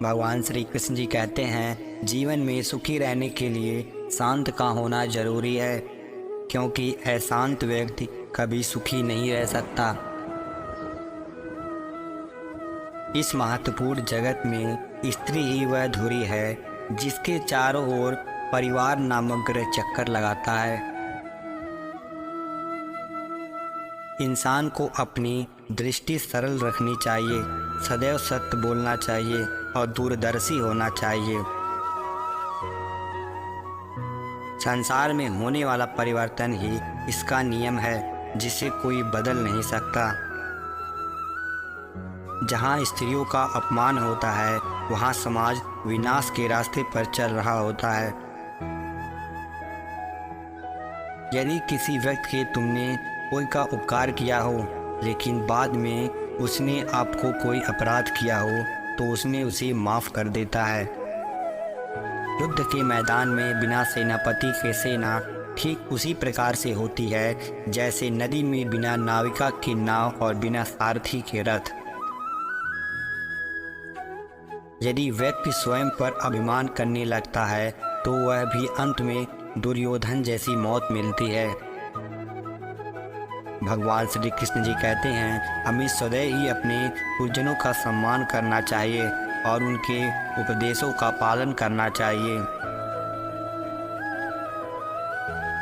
भगवान श्री कृष्ण जी कहते हैं, जीवन में सुखी रहने के लिए शांत का होना जरूरी है, क्योंकि अशांत व्यक्ति कभी सुखी नहीं रह सकता। इस महत्वपूर्ण जगत में स्त्री ही वह धुरी है जिसके चारों ओर परिवार नामक ग्रह चक्कर लगाता है। इंसान को अपनी दृष्टि सरल रखनी चाहिए, सदैव सत्य बोलना चाहिए और दूरदर्शी होना चाहिए। संसार में होने वाला परिवर्तन ही इसका नियम है, जिसे कोई बदल नहीं सकता। जहाँ स्त्रियों का अपमान होता है, वहाँ समाज विनाश के रास्ते पर चल रहा होता है। यदि किसी व्यक्ति के तुमने कोई का उपकार किया हो, लेकिन बाद में उसने आपको कोई अपराध किया हो, तो उसने उसे माफ़ कर देता है। युद्ध के मैदान में बिना सेनापति के सेना ठीक उसी प्रकार से होती है जैसे नदी में बिना नाविका की नाव और बिना सारथी के रथ। यदि व्यक्ति स्वयं पर अभिमान करने लगता है, तो वह भी अंत में दुर्योधन जैसी मौत मिलती है। भगवान श्री कृष्ण जी कहते हैं, हमें सदैव ही अपने गुरुजनों का सम्मान करना चाहिए और उनके उपदेशों का पालन करना चाहिए।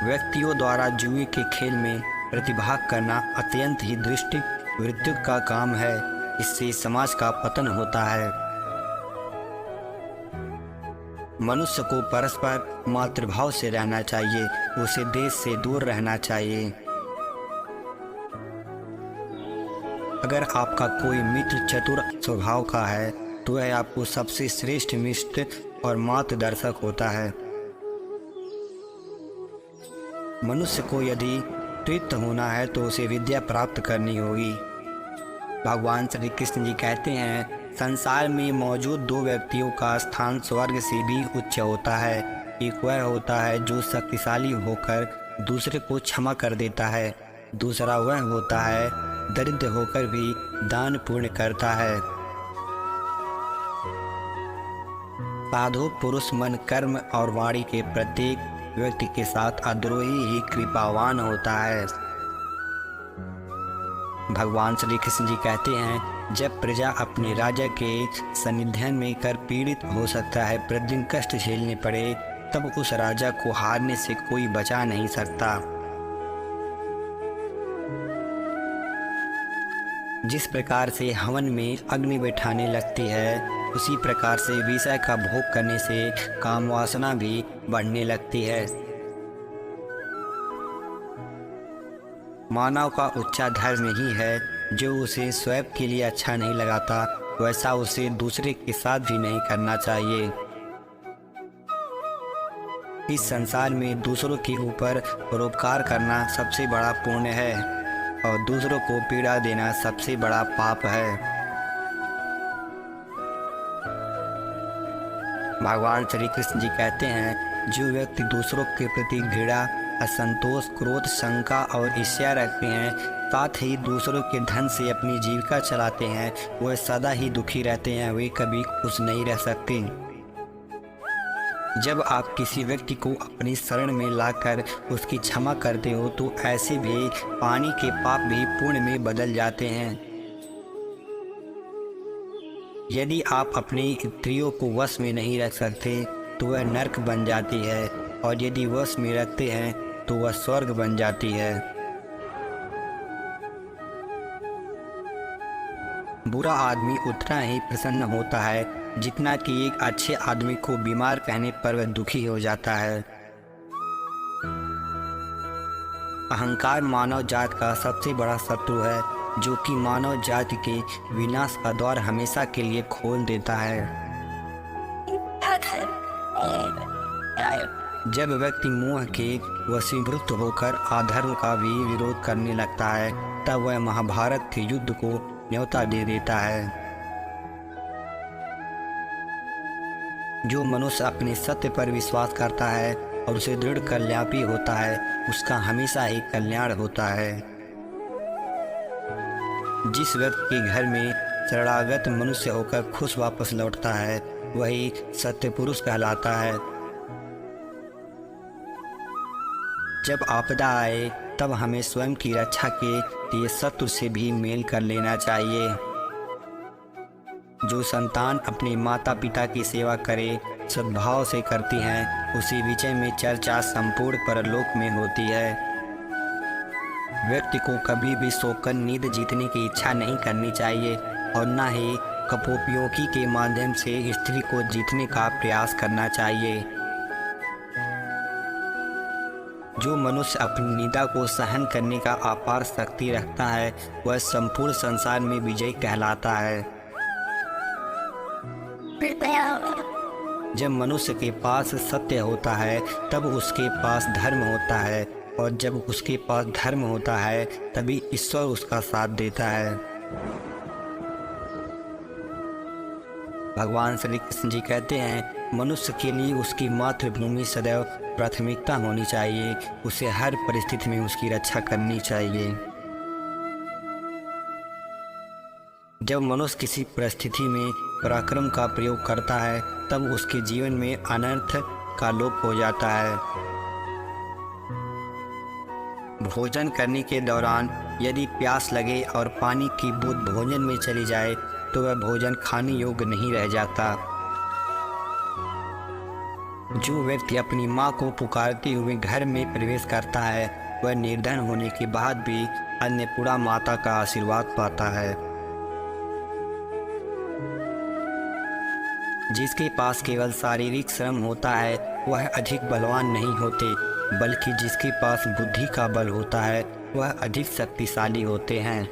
व्यक्तियों द्वारा जुए के खेल में प्रतिभाग करना अत्यंत ही दृष्टि विरुद्ध का काम है। इससे समाज का पतन होता है। मनुष्य को परस्पर मातृभाव से रहना चाहिए, उसे देश से दूर रहना चाहिए। अगर आपका कोई मित्र चतुर स्वभाव का है, तो वह आपको सबसे श्रेष्ठ मित्र और मार्गदर्शक होता है। मनुष्य को यदि तृप्त होना है, तो उसे विद्या प्राप्त करनी होगी। भगवान श्री कृष्ण जी कहते हैं, संसार में मौजूद दो व्यक्तियों का स्थान स्वर्ग से भी उच्च होता है। एक वह होता है जो शक्तिशाली होकर दूसरे को क्षमा कर देता है, दूसरा वह होता है दरिद्र होकर भी दान पुण्य करता है। साधु पुरुष मन, कर्म और वाणी के प्रत्येक व्यक्ति के साथ अद्रोही ही कृपावान होता है। भगवान श्री कृष्ण जी कहते हैं, जब प्रजा अपने राजा के सानिध्य में कर पीड़ित हो सकता है, प्रतिदिन कष्ट झेलने पड़े, तब उस राजा को हारने से कोई बचा नहीं सकता। जिस प्रकार से हवन में अग्नि बैठाने लगती है, उसी प्रकार से विषय का भोग करने से काम वासना भी बढ़ने लगती है। मानव का उच्चा धर्म ही है, जो उसे स्वयं के लिए अच्छा नहीं लगाता, वैसा उसे दूसरे के साथ भी नहीं करना चाहिए। इस संसार में दूसरों के ऊपर परोपकार करना सबसे बड़ा पुण्य है और दूसरों को पीड़ा देना सबसे बड़ा पाप है। भगवान श्री कृष्ण जी कहते हैं, जो व्यक्ति दूसरों के प्रति घृणा, असंतोष, क्रोध, शंका और ईर्ष्या रखते हैं, साथ ही दूसरों के धन से अपनी जीविका चलाते हैं, वह सदा ही दुखी रहते हैं, वे कभी खुश नहीं रह सकते। जब आप किसी व्यक्ति को अपनी शरण में लाकर उसकी क्षमा करते हो, तो ऐसे भी पानी के पाप भी पुण्य में बदल जाते हैं। यदि आप अपनी इंद्रियों को वश में नहीं रख सकते, तो वह नरक बन जाती है, और यदि वश में रखते हैं, तो वह स्वर्ग बन जाती है। बुरा आदमी उतना ही प्रसन्न होता है जितना कि एक अच्छे आदमी को बीमार कहने पर वह दुखी हो जाता है। अहंकार मानव जात का सबसे बड़ा शत्रु है, जो कि मानव जाति के विनाश का द्वार हमेशा के लिए खोल देता है। जब व्यक्ति मोह के वशीभूत होकर अधर्म का भी विरोध करने लगता है, तब वह महाभारत के युद्ध को न्योता दे देता है। जो मनुष्य अपने सत्य पर विश्वास करता है और उसे दृढ़ कल्याणी होता है, उसका हमेशा ही कल्याण होता है। जिस व्यक्ति के घर में शरणागत मनुष्य होकर खुश वापस लौटता है, वही सत्य पुरुष कहलाता है। जब आपदा आए तब हमें स्वयं की रक्षा के लिए शत्रु से भी मेल कर लेना चाहिए। जो संतान अपने माता पिता की सेवा करे, सद्भाव से करती हैं, उसी विषय में चर्चा संपूर्ण परलोक में होती है। व्यक्ति को कभी भी सोकर नींद जीतने की इच्छा नहीं करनी चाहिए और न ही कपोपयोगी के माध्यम से स्त्री को जीतने का प्रयास करना चाहिए। जो मनुष्य अपनी निंदा को सहन करने का अपार शक्ति रखता है, वह संपूर्ण संसार में विजयी कहलाता है। जब मनुष्य के पास सत्य होता है तब उसके पास धर्म होता है, और जब उसके पास धर्म होता है तभी ईश्वर उसका साथ देता है। भगवान श्री कृष्ण जी कहते हैं, मनुष्य के लिए उसकी मातृभूमि सदैव प्राथमिकता होनी चाहिए। उसे हर परिस्थिति में उसकी रक्षा करनी चाहिए। जब मनुष्य किसी परिस्थिति में पराक्रम का प्रयोग करता है तब उसके जीवन में अनर्थ का लोप हो जाता है। भोजन करने के दौरान यदि प्यास लगे और पानी की बूंद भोजन में चली जाए तो वह भोजन खाने योग्य नहीं रह जाता। जो व्यक्ति अपनी माँ को पुकारते हुए घर में प्रवेश करता है, वह निर्धन होने के बाद भी अन्नपूर्णा माता का आशीर्वाद पाता है। जिसके पास केवल शारीरिक श्रम होता है वह अधिक बलवान नहीं होते, बल्कि जिसके पास बुद्धि का बल होता है वह अधिक शक्तिशाली होते हैं।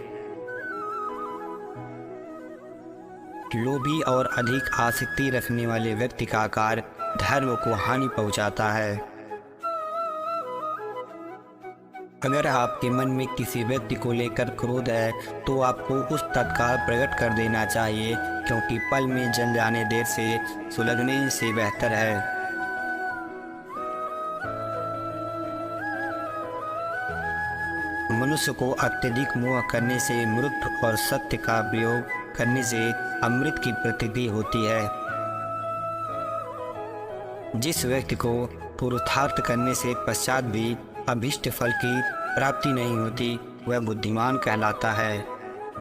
लोभी और अधिक आसक्ति रखने वाले व्यक्ति का आकार धर्म को हानि पहुंचाता है। अगर आपके मन में किसी व्यक्ति को लेकर क्रोध है तो आपको उस तत्काल प्रकट कर देना चाहिए, क्योंकि पल में जल जाने देर से सुलगने से बेहतर है। मनुष्य को अत्यधिक मोह करने से मृत्यु और सत्य का प्रयोग करने से अमृत की प्रतीति होती है। जिस व्यक्ति को पुरुषार्थ करने से पश्चात भी अभीष्ट फल की प्राप्ति नहीं होती, वह बुद्धिमान कहलाता है।